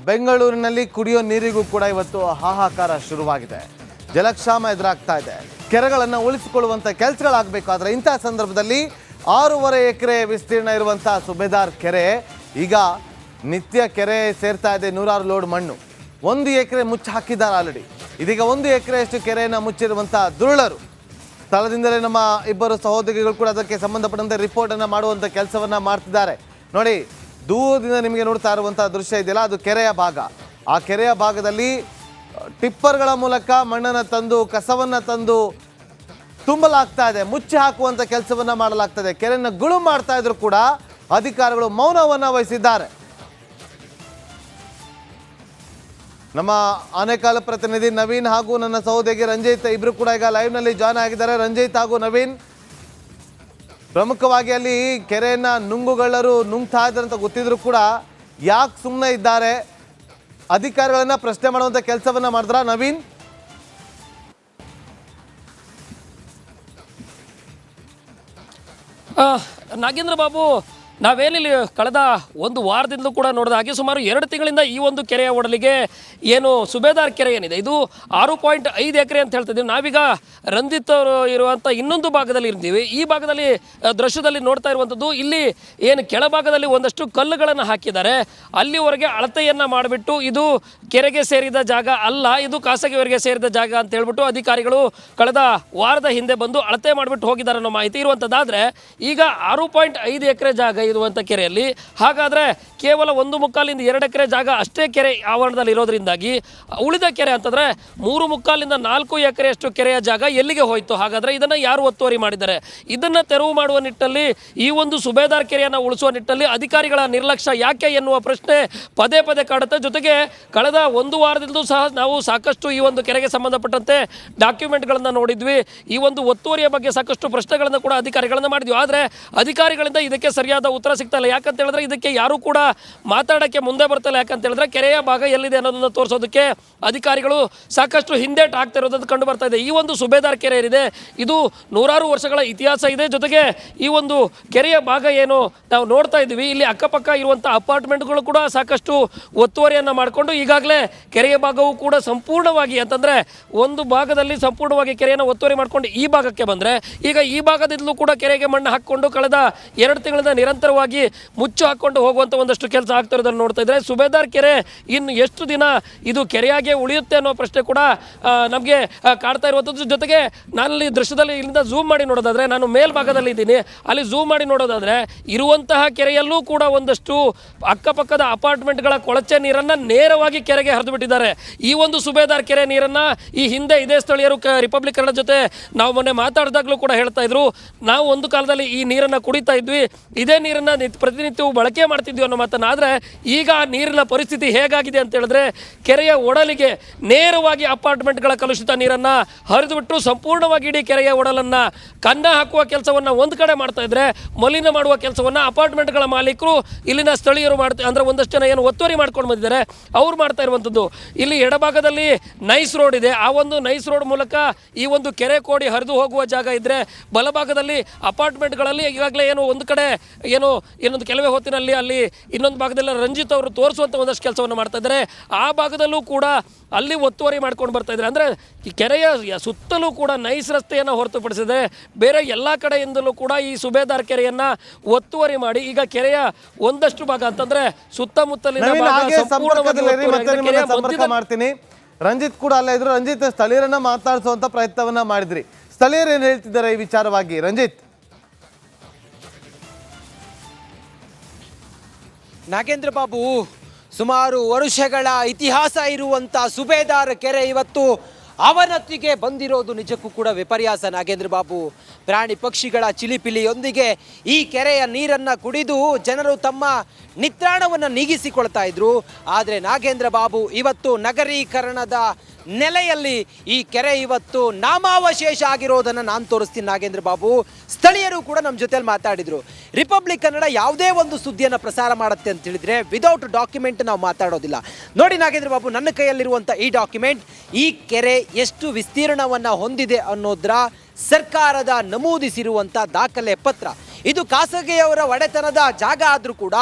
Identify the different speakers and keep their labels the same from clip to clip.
Speaker 1: ಬೆಂಗಳೂರಿನಲ್ಲಿ ಕುಡಿಯೋ ನೀರಿಗೂ ಕೂಡ ಇವತ್ತು ಹಾಹಾಕಾರ ಶುರುವಾಗಿದೆ. ಜಲಕ್ಷಾಮ ಎದುರಾಗ್ತಾ ಇದೆ. ಕೆರೆಗಳನ್ನು ಉಳಿಸಿಕೊಳ್ಳುವಂತ ಕೆಲಸಗಳಾಗಬೇಕಾದ್ರೆ ಇಂತಹ ಸಂದರ್ಭದಲ್ಲಿ 6.5 ಎಕರೆ ವಿಸ್ತೀರ್ಣ ಇರುವಂತಹ ಸುಬೇದಾರ್ ಕೆರೆ ಈಗ ನಿತ್ಯ ಕೆರೆ ಸೇರ್ತಾ ಇದೆ. 100 ಲೋಡ್ ಮಣ್ಣು 1 ಎಕರೆ ಮುಚ್ಚಿ ಹಾಕಿದ್ದಾರೆ ಆಲ್ರೆಡಿ. ಇದೀಗ 1 ಎಕರೆಯಷ್ಟು ಕೆರೆಯನ್ನು ಮುಚ್ಚಿರುವಂತಹ ದುರುಳರು ಸ್ಥಳದಿಂದಲೇ ನಮ್ಮ ಇಬ್ಬರು ಸಹೋದ್ಯೋಗಿಗಳು ಕೂಡ ಅದಕ್ಕೆ ಸಂಬಂಧಪಟ್ಟಂತೆ ರಿಪೋರ್ಟ್ ಅನ್ನು ಮಾಡುವಂತ ಕೆಲಸವನ್ನ ಮಾಡ್ತಿದ್ದಾರೆ. ನೋಡಿ, ದೂರದಿಂದ ನಿಮಗೆ ನೋಡ್ತಾ ಇರುವಂತಹ ದೃಶ್ಯ ಇದೆಯಲ್ಲ, ಅದು ಕೆರೆಯ ಭಾಗ. ಆ ಕೆರೆಯ ಭಾಗದಲ್ಲಿ ಟಿಪ್ಪರ್ಗಳ ಮೂಲಕ ಮಣ್ಣನ್ನು ತಂದು ಕಸವನ್ನ ತಂದು ತುಂಬಲಾಗ್ತಾ ಇದೆ. ಮುಚ್ಚಿ ಹಾಕುವಂತ ಕೆಲಸವನ್ನ ಮಾಡಲಾಗ್ತದೆ. ಕೆರೆಯನ್ನು ಗುಳು ಮಾಡ್ತಾ ಇದ್ರು ಕೂಡ ಅಧಿಕಾರಿಗಳು ಮೌನವನ್ನ ವಹಿಸಿದ್ದಾರೆ. ನಮ್ಮ ಆನೇಕಲ್ ಪ್ರತಿನಿಧಿ ನವೀನ್ ಹಾಗೂ ನನ್ನ ಸಹೋದ್ಯೋಗಿ ರಂಜಿತ್ ಇಬ್ರು ಕೂಡ ಈಗ ಲೈವ್ ನಲ್ಲಿ ಜಾಯ್ನ್ ಆಗಿದ್ದಾರೆ. ರಂಜಿತ್ ಹಾಗೂ ನವೀನ್, ಪ್ರಮುಖವಾಗಿ ಅಲ್ಲಿ ಕೆರೆಯನ್ನ ನುಂಗುಗಳ್ಳರು ನುಂಗ್ತಾ ಇದ್ದಾರೆ ಅಂತ ಗೊತ್ತಿದ್ರು ಕೂಡ ಯಾಕೆ ಸುಮ್ಮನೆ ಇದ್ದಾರೆ? ಅಧಿಕಾರಿಗಳನ್ನ ಪ್ರಶ್ನೆ ಮಾಡುವಂತ ಕೆಲಸವನ್ನ ಮಾಡಿದ್ರ ನವೀನ್?
Speaker 2: ನಾಗೇಂದ್ರ ಬಾಬು, ನಾವೇನಿಲ್ಲಿ ಕಳೆದ ಒಂದು ವಾರದಿಂದಲೂ ಕೂಡ ನೋಡಿದ ಹಾಗೆ ಸುಮಾರು 2 ತಿಂಗಳಿಂದ ಈ ಒಂದು ಕೆರೆಯ ಒಡಲಿಗೆ ಏನು ಸುಬೇದಾರ್ ಕೆರೆ ಏನಿದೆ ಇದು 6.5 ಎಕರೆ ಅಂತ ಹೇಳ್ತಿದ್ದೀವಿ. ನಾವೀಗ ರಂಜಿತ್ ಅವರು ಇರುವಂಥ ಇನ್ನೊಂದು ಭಾಗದಲ್ಲಿ ಇರ್ತೀವಿ. ಈ ಭಾಗದಲ್ಲಿ ದೃಶ್ಯದಲ್ಲಿ ನೋಡ್ತಾ ಇರುವಂಥದ್ದು, ಇಲ್ಲಿ ಏನು ಕೆಳಭಾಗದಲ್ಲಿ ಒಂದಷ್ಟು ಕಲ್ಲುಗಳನ್ನು ಹಾಕಿದ್ದಾರೆ. ಅಲ್ಲಿವರೆಗೆ ಅಳತೆಯನ್ನು ಮಾಡಿಬಿಟ್ಟು ಇದು ಕೆರೆಗೆ ಸೇರಿದ ಜಾಗ ಅಲ್ಲ, ಇದು ಖಾಸಗಿಯವರಿಗೆ ಸೇರಿದ ಜಾಗ ಅಂತ ಹೇಳ್ಬಿಟ್ಟು ಅಧಿಕಾರಿಗಳು ಕಳೆದ ವಾರದ ಹಿಂದೆ ಬಂದು ಅಳತೆ ಮಾಡಿಬಿಟ್ಟು ಹೋಗಿದ್ದಾರೆ ಅನ್ನೋ ಮಾಹಿತಿ ಇರುವಂಥದ್ದಾದರೆ, ಈಗ 6.5 ಎಕರೆ ಜಾಗ ಇರುವಂಥ ಕೆರೆಯಲ್ಲಿ ಹಾಗಾದರೆ ಕೇವಲ 1.25 2 ಎಕರೆ ಜಾಗ ಅಷ್ಟೇ ಕೆರೆ ಆವರಣದಲ್ಲಿ ಇರೋದ್ರಿಂದಾಗಿ ಉಳಿದ ಕೆರೆ ಅಂತಂದರೆ 3.25 4 ಎಕರೆಯಷ್ಟು ಕೆರೆಯ ಜಾಗ ಎಲ್ಲಿಗೆ ಹೋಯಿತು? ಹಾಗಾದರೆ ಇದನ್ನು ಯಾರು ಒತ್ತುವರಿ ಮಾಡಿದ್ದಾರೆ? ಇದನ್ನು ತೆರವು ಮಾಡುವ ನಿಟ್ಟಲ್ಲಿ, ಈ ಒಂದು ಸುಬೇದಾರ್ ಕೆರೆಯನ್ನು ಉಳಿಸುವ ನಿಟ್ಟಲ್ಲಿ ಅಧಿಕಾರಿಗಳ ನಿರ್ಲಕ್ಷ್ಯ ಯಾಕೆ ಎನ್ನುವ ಪ್ರಶ್ನೆ ಪದೇ ಪದೇ ಕಾಡುತ್ತೆ. ಜೊತೆಗೆ ಕಳೆದ ಒಂದು ವಾರದಿಂದಲೂ ಸಹ ನಾವು ಸಾಕಷ್ಟು ಈ ಒಂದು ಕೆರೆಗೆ ಸಂಬಂಧಪಟ್ಟಂತೆ ಡಾಕ್ಯುಮೆಂಟ್ಗಳನ್ನು ನೋಡಿದ್ವಿ. ಈ ಒಂದು ಒತ್ತುವರಿಯ ಬಗ್ಗೆ ಸಾಕಷ್ಟು ಪ್ರಶ್ನೆಗಳನ್ನು ಕೂಡ ಅಧಿಕಾರಿಗಳನ್ನು ಮಾಡಿದ್ವಿ. ಆದರೆ ಅಧಿಕಾರಿಗಳಿಂದ ಇದಕ್ಕೆ ಸರಿಯಾದ ಉತ್ತರ ಸಿಗ್ತಾ ಇಲ್ಲ. ಯಾಕಂತ ಹೇಳಿದ್ರೆ ಇದಕ್ಕೆ ಯಾರು ಕೂಡ ಮಾತಾಡೋಕ್ಕೆ ಮುಂದೆ ಬರ್ತಿಲ್ಲ. ಯಾಕಂತ ಹೇಳಿದ್ರೆ ಕೆರೆಯ ಭಾಗ ಎಲ್ಲಿದೆ ಅನ್ನೋದನ್ನು ತೋರಿಸೋದಕ್ಕೆ ಅಧಿಕಾರಿಗಳು ಸಾಕಷ್ಟು ಹಿಂದೇಟು ಹಾಕ್ತಾ ಇರೋದು ಕಂಡು ಬರ್ತಾ ಇದೆ. ಈ ಒಂದು ಸುಬೇದಾರ್ ಕೆರೆ ಏನಿದೆ ಇದು 100 ವರ್ಷಗಳ ಇತಿಹಾಸ ಇದೆ. ಜೊತೆಗೆ ಈ ಒಂದು ಕೆರೆಯ ಭಾಗ ಏನು ನಾವು ನೋಡ್ತಾ ಇದ್ದೀವಿ, ಇಲ್ಲಿ ಅಕ್ಕಪಕ್ಕ ಇರುವಂಥ ಅಪಾರ್ಟ್ಮೆಂಟ್ಗಳು ಕೂಡ ಸಾಕಷ್ಟು ಒತ್ತುವರಿಯನ್ನು ಮಾಡಿಕೊಂಡು ಈಗಾಗಲೇ ಕೆರೆಯ ಭಾಗವು ಕೂಡ ಸಂಪೂರ್ಣವಾಗಿ ಅಂತಂದರೆ ಒಂದು ಭಾಗದಲ್ಲಿ ಸಂಪೂರ್ಣವಾಗಿ ಕೆರೆಯನ್ನು ಒತ್ತುವರಿ ಮಾಡಿಕೊಂಡು ಈ ಭಾಗಕ್ಕೆ ಬಂದರೆ, ಈಗ ಈ ಭಾಗದಿಂದಲೂ ಕೂಡ ಕೆರೆಗೆ ಮಣ್ಣು ಹಾಕ್ಕೊಂಡು ಕಳೆದ 2 ತಿಂಗಳಿಂದ ನಿರಂತರವಾಗಿ ಮುಚ್ಚು ಹಾಕ್ಕೊಂಡು ಹೋಗುವಂಥ ಒಂದಷ್ಟು ಕೆಲಸ ಆಗ್ತಾ ಇರೋದನ್ನು ನೋಡ್ತಾ ಇದ್ದಾರೆ. ಸುಬೇದಾರ್ ಕೆರೆ ಇನ್ನು ಎಷ್ಟು ದಿನ ಇದು ಕೆರೆಯಾಗೆ ಉಳಿಯುತ್ತೆ ಅನ್ನೋ ಪ್ರಶ್ನೆ ಕೂಡ ನಮಗೆ ಕಾಡ್ತಾ ಇರುವಂಥದ್ದು. ಜೊತೆಗೆ ನಾನಲ್ಲಿ ದೃಶ್ಯದಲ್ಲಿ ಇಲ್ಲಿಂದ ಝೂಮ್ ಮಾಡಿ ನೋಡೋದಾದರೆ, ನಾನು ಮೇಲ್ಭಾಗದಲ್ಲಿ ಇದ್ದೀನಿ, ಅಲ್ಲಿ ಝೂಮ್ ಮಾಡಿ ನೋಡೋದಾದರೆ ಇರುವಂತಹ ಕೆರೆಯಲ್ಲೂ ಕೂಡ ಒಂದಷ್ಟು ಅಕ್ಕಪಕ್ಕದ ಅಪಾರ್ಟ್ಮೆಂಟ್ಗಳ ಕೊಳಚೆ ನೀರನ್ನು ನೇರವಾಗಿ ಕೆರೆಗೆ ಹರಿದು ಬಿಟ್ಟಿದ್ದಾರೆ. ಈ ಒಂದು ಸುಬೇದಾರ್ ಕೆರೆ ನೀರನ್ನು ಈ ಹಿಂದೆ ಇದೇ ಸ್ಥಳೀಯರು ರಿಪಬ್ಲಿಕ್ ಕನ್ನಡ ಜೊತೆ ನಾವು ಮೊನ್ನೆ ಮಾತಾಡಿದಾಗಲೂ ಕೂಡ ಹೇಳ್ತಾ ಇದ್ರು, ನಾವು ಒಂದು ಕಾಲದಲ್ಲಿ ಈ ನೀರನ್ನು ಕುಡಿತಾ ಇದ್ವಿ, ಇದೇ ನೀರನ್ನು ಪ್ರತಿನಿತ್ಯವೂ ಬಳಕೆ ಮಾಡ್ತಿದ್ವಿ ಅನ್ನೋ ಮಾತನ್ನು. ಆದರೆ ಈಗ ನೀರಿನ ಪರಿಸ್ಥಿತಿ ಹೇಗಾಗಿದೆ ಅಂತ ಹೇಳಿದ್ರೆ, ಕೆರೆಯ ಒಡಲಿಗೆ ನೇರವಾಗಿ ಅಪಾರ್ಟ್ಮೆಂಟ್ಗಳ ಕಲುಷಿತ ನೀರನ್ನು ಹರಿದುಬಿಟ್ಟು ಸಂಪೂರ್ಣವಾಗಿ ಇಡೀ ಕೆರೆಯ ಒಡಲನ್ನು ಕನ್ನ ಹಾಕುವ ಕೆಲಸವನ್ನು ಒಂದು ಕಡೆ ಮಾಡ್ತಾ ಇದ್ರೆ, ಮಲಿನ ಮಾಡುವ ಕೆಲಸವನ್ನು ಅಪಾರ್ಟ್ಮೆಂಟ್ಗಳ ಮಾಲೀಕರು ಇಲ್ಲಿನ ಸ್ಥಳೀಯರು ಅಂದರೆ ಒಂದಷ್ಟು ಜನ ಏನು ಒತ್ತುವರಿ ಮಾಡ್ಕೊಂಡು ಬಂದಿದ್ದಾರೆ ಅವ್ರು ಮಾಡ್ತಾ ಇರುವಂಥದ್ದು. ಇಲ್ಲಿ ಎಡಭಾಗದಲ್ಲಿ ನೈಸ್ ರೋಡ್ ಇದೆ. ಆ ಒಂದು ನೈಸ್ ರೋಡ್ ಮೂಲಕ ಈ ಒಂದು ಕೆರೆ ಕೋಡಿ ಹರಿದು ಹೋಗುವ ಜಾಗ ಇದ್ದರೆ, ಬಲಭಾಗದಲ್ಲಿ ಅಪಾರ್ಟ್ಮೆಂಟ್ಗಳಲ್ಲಿ ಈಗಾಗಲೇ ಏನು ಒಂದು ಕಡೆ ಏನು ಇನ್ನೊಂದು ಕೆಲವೇ ಹೊತ್ತಿನಲ್ಲಿ ಅಲ್ಲಿ ಇನ್ನೊಂದು ಭಾಗದಲ್ಲಿ ರಂಜಿತ್ ಅವರು ತೋರಿಸುವಂಥ ಒಂದಷ್ಟು ಕೆಲಸವನ್ನು ಮಾಡ್ತಾ ಇದ್ದಾರೆ. ಆ ಭಾಗದಲ್ಲೂ ಕೂಡ ಅಲ್ಲಿ ಒತ್ತುವರಿ ಮಾಡ್ಕೊಂಡು ಬರ್ತಾ ಇದ್ದಾರೆ. ಅಂದರೆ ಈ ಕೆರೆಯ ಸುತ್ತಲೂ ಕೂಡ ನೈಸ್ ರಸ್ತೆಯನ್ನು ಹೊರತುಪಡಿಸಿದೆ ಬೇರೆ ಎಲ್ಲ ಕಡೆಯಿಂದಲೂ ಕೂಡ ಈ ಸುಬೇದಾರ್ ಕೆರೆಯನ್ನು ಒತ್ತುವರಿ ಮಾಡಿ ಈಗ ಕೆರೆಯ ಒಂದಷ್ಟು ಭಾಗ ಅಂತಂದ್ರೆ ಸುತ್ತಮುತ್ತಲಿನ
Speaker 1: ಮಾಡ್ತೀನಿ. ರಂಜಿತ್ ಕೂಡ ಅಲ್ಲ ಇದ್ರು. ರಂಜಿತ್, ಸ್ಥಳೀಯರನ್ನ ಮಾತಾಡಿಸುವಂತ ಪ್ರಯತ್ನವನ್ನ ಮಾಡಿದ್ರಿ. ಸ್ಥಳೀಯರು ಏನ್ ಹೇಳ್ತಿದ್ದಾರೆ ಈ ವಿಚಾರವಾಗಿ? ರಂಜಿತ್.
Speaker 3: ನಾಗೇಂದ್ರ ಬಾಬು, ಸುಮಾರು ವರ್ಷಗಳ ಇತಿಹಾಸ ಇರುವಂಥ ಸುಬೇದಾರ್ ಕೆರೆ ಇವತ್ತು ಅವನತಿಗೆ ಬಂದಿರೋದು ನಿಜಕ್ಕೂ ಕೂಡ ವಿಪರ್ಯಾಸ ನಾಗೇಂದ್ರ ಬಾಬು. ಪ್ರಾಣಿ ಪಕ್ಷಿಗಳ ಚಿಲಿಪಿಲಿಯೊಂದಿಗೆ ಈ ಕೆರೆಯ ನೀರನ್ನು ಕುಡಿದು ಜನರು ತಮ್ಮ ನಿತ್ರಾಣವನ್ನು ನೀಗಿಸಿಕೊಳ್ತಾ ಇದ್ರು. ಆದರೆ ನಾಗೇಂದ್ರ ಬಾಬು, ಇವತ್ತು ನಗರೀಕರಣದ ನೆಲೆಯಲ್ಲಿ ಈ ಕೆರೆ ಇವತ್ತು ನಾಮಾವಶೇಷ ಆಗಿರೋದನ್ನು ನಾನು ತೋರಿಸ್ತೀನಿ ನಾಗೇಂದ್ರ ಬಾಬು. ಸ್ಥಳೀಯರು ಕೂಡ ನಮ್ಮ ಜೊತೆಲಿ ಮಾತಾಡಿದರು. ರಿಪಬ್ಲಿಕ್ ಕನ್ನಡ ಯಾವುದೇ ಒಂದು ಸುದ್ದಿಯನ್ನು ಪ್ರಸಾರ ಮಾಡುತ್ತೆ ಅಂತ ಹೇಳಿದರೆ ವಿದೌಟ್ ಡಾಕ್ಯುಮೆಂಟ್ ನಾವು ಮಾತಾಡೋದಿಲ್ಲ. ನೋಡಿ ನಾಗೇಂದ್ರ ಬಾಬು, ನನ್ನ ಕೈಯಲ್ಲಿರುವಂಥ ಈ ಡಾಕ್ಯುಮೆಂಟ್ ಈ ಕೆರೆ ಎಷ್ಟು ವಿಸ್ತೀರ್ಣವನ್ನು ಹೊಂದಿದೆ ಅನ್ನೋದರ ಸರ್ಕಾರದ ನಮೂದಿಸಿರುವಂಥ ದಾಖಲೆ ಪತ್ರ. ಇದು ಖಾಸಗಿಯವರ ಒಡೆತನದ ಜಾಗ ಆದರೂ ಕೂಡ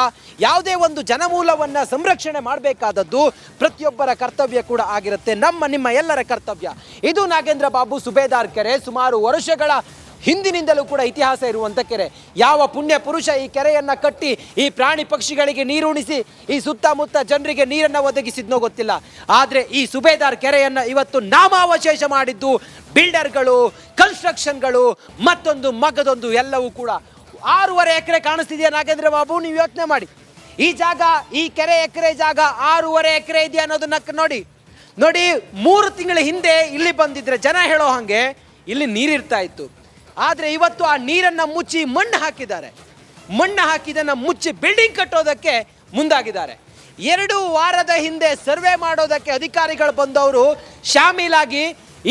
Speaker 3: ಯಾವುದೇ ಒಂದು ಜನಮೂಲವನ್ನು ಸಂರಕ್ಷಣೆ ಮಾಡಬೇಕಾದದ್ದು ಪ್ರತಿಯೊಬ್ಬರ ಕರ್ತವ್ಯ ಕೂಡ ಆಗಿರುತ್ತೆ, ನಿಮ್ಮ ಎಲ್ಲರ ಕರ್ತವ್ಯ. ಇದು ನಾಗೇಂದ್ರ ಬಾಬು ಸುಬೇದಾರ್ ಕೆರೆ. ಸುಮಾರು ವರ್ಷಗಳ ಹಿಂದಿನಿಂದಲೂ ಕೂಡ ಇತಿಹಾಸ ಇರುವಂಥ ಕೆರೆ. ಯಾವ ಪುಣ್ಯ ಪುರುಷ ಈ ಕೆರೆಯನ್ನು ಕಟ್ಟಿ ಈ ಪ್ರಾಣಿ ಪಕ್ಷಿಗಳಿಗೆ ನೀರುಣಿಸಿ ಈ ಸುತ್ತಮುತ್ತ ಜನರಿಗೆ ನೀರನ್ನು ಒದಗಿಸಿದ್ನೋ ಗೊತ್ತಿಲ್ಲ. ಆದರೆ ಈ ಸುಬೇದಾರ್ ಕೆರೆಯನ್ನು ಇವತ್ತು ನಾಮಾವಶೇಷ ಮಾಡಿದ್ದು ಬಿಲ್ಡರ್ಗಳು, ಕನ್ಸ್ಟ್ರಕ್ಷನ್ಗಳು, ಮತ್ತೊಂದು ಮಗದೊಂದು ಎಲ್ಲವೂ ಕೂಡ. 6.5 ಎಕರೆ ಕಾಣಿಸ್ತಿದೆಯಾ ನಾಗೇಂದ್ರ ಬಾಬು? ನೀವು ಯೋಚನೆ ಮಾಡಿ, ಈ ಜಾಗ, ಈ ಕೆರೆ ಎಕರೆ ಜಾಗ 6.5 ಎಕರೆ ಇದೆಯಾ ಅನ್ನೋದನ್ನ ನೋಡಿ. 3 ತಿಂಗಳ ಹಿಂದೆ ಇಲ್ಲಿ ಬಂದಿದ್ರೆ ಜನ ಹೇಳೋ ಹಾಗೆ ಇಲ್ಲಿ ನೀರಿರ್ತಾ ಇತ್ತು. ಆದರೆ ಇವತ್ತು ಆ ನೀರನ್ನು ಮುಚ್ಚಿ ಮಣ್ಣು ಹಾಕಿದ್ದಾರೆ. ಮಣ್ಣು ಹಾಕಿದನ್ನು ಮುಚ್ಚಿ ಬಿಲ್ಡಿಂಗ್ ಕಟ್ಟೋದಕ್ಕೆ ಮುಂದಾಗಿದ್ದಾರೆ. 2 ವಾರದ ಹಿಂದೆ ಸರ್ವೆ ಮಾಡೋದಕ್ಕೆ ಅಧಿಕಾರಿಗಳು ಬಂದವರು ಶಾಮೀಲಾಗಿ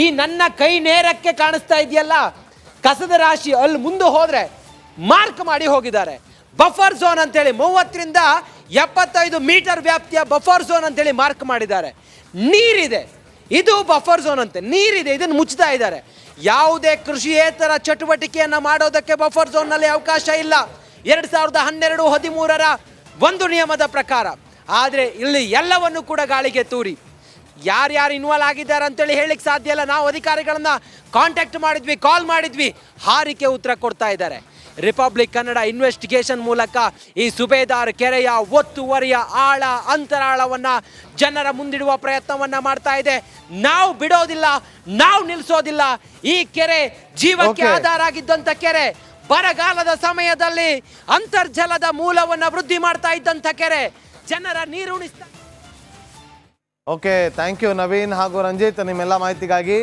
Speaker 3: ಈ ನನ್ನ ಕೈ ನೇರಕ್ಕೆ ಕಾಣಿಸ್ತಾ ಇದೆಯಲ್ಲ ಕಸದ ರಾಶಿ, ಅಲ್ಲಿ ಮುಂದೆ ಹೋದ್ರೆ ಮಾರ್ಕ್ ಮಾಡಿ ಹೋಗಿದ್ದಾರೆ. ಬಫರ್ ಝೋನ್ ಅಂತೇಳಿ 30ರಿಂದ 75 ಮೀಟರ್ ವ್ಯಾಪ್ತಿಯ ಬಫರ್ ಝೋನ್ ಅಂತೇಳಿ ಮಾರ್ಕ್ ಮಾಡಿದ್ದಾರೆ. ನೀರಿದೆ, ಇದು ಬಫರ್ ಝೋನ್ ಅಂತೆ, ನೀರಿದೆ, ಇದನ್ನು ಮುಚ್ತಾ ಇದ್ದಾರೆ. ಯಾವುದೇ ಕೃಷಿಯೇತರ ಚಟುವಟಿಕೆಯನ್ನು ಮಾಡೋದಕ್ಕೆ ಬಫರ್ ಝೋನ್ನಲ್ಲಿ ಅವಕಾಶ ಇಲ್ಲ 2012-13ರ ಒಂದು ನಿಯಮದ ಪ್ರಕಾರ. ಆದರೆ ಇಲ್ಲಿ ಎಲ್ಲವನ್ನು ಕೂಡ ಗಾಳಿಗೆ ತೂರಿ ಯಾರ್ಯಾರು ಇನ್ವಾಲ್ವ್ ಆಗಿದ್ದಾರೆ ಅಂತೇಳಿ ಹೇಳಿಕ್ಕೆ ಸಾಧ್ಯ ಇಲ್ಲ. ನಾವು ಅಧಿಕಾರಿಗಳನ್ನ ಕಾಂಟ್ಯಾಕ್ಟ್ ಮಾಡಿದ್ವಿ, ಕಾಲ್ ಮಾಡಿದ್ವಿ, ಹಾರಿಕೆ ಉತ್ತರ ಕೊಡ್ತಾ ಇದ್ದಾರೆ. ರಿಪಬ್ಲಿಕ್ ಕನ್ನಡ ಇನ್ವೆಸ್ಟಿಗೇಷನ್ ಮೂಲಕ ಈ ಸುಬೇದಾರ್ ಕೆರೆಯ ಒತ್ತುವರಿಯ ಆಳ ಅಂತರಾಳವನ್ನು ಜನರ ಮುಂದಿಡುವ ಪ್ರಯತ್ನವನ್ನು ಮಾಡ್ತಾ ಇದೆ. ನಾವು ಬಿಡೋದಿಲ್ಲ, ನಾವು ನಿಲ್ಲಿಸೋದಿಲ್ಲ. ಈ ಕೆರೆ ಜೀವಕ್ಕೆ ಆಧಾರ ಆಗಿದ್ದಂಥ ಕೆರೆ, ಬರಗಾಲದ ಸಮಯದಲ್ಲಿ ಅಂತರ್ಜಲದ ಮೂಲವನ್ನು ವೃದ್ಧಿ ಮಾಡ್ತಾ ಇದ್ದಂಥ ಕೆರೆ, ಜನರ ನೀರುಣಿಸ್ತಾ.
Speaker 1: ಓಕೆ, ಥ್ಯಾಂಕ್ ಯು ನವೀನ್ ಹಾಗೂ ರಂಜಿತ್ ನಿಮ್ಮೆಲ್ಲ ಮಾಹಿತಿಗಾಗಿ.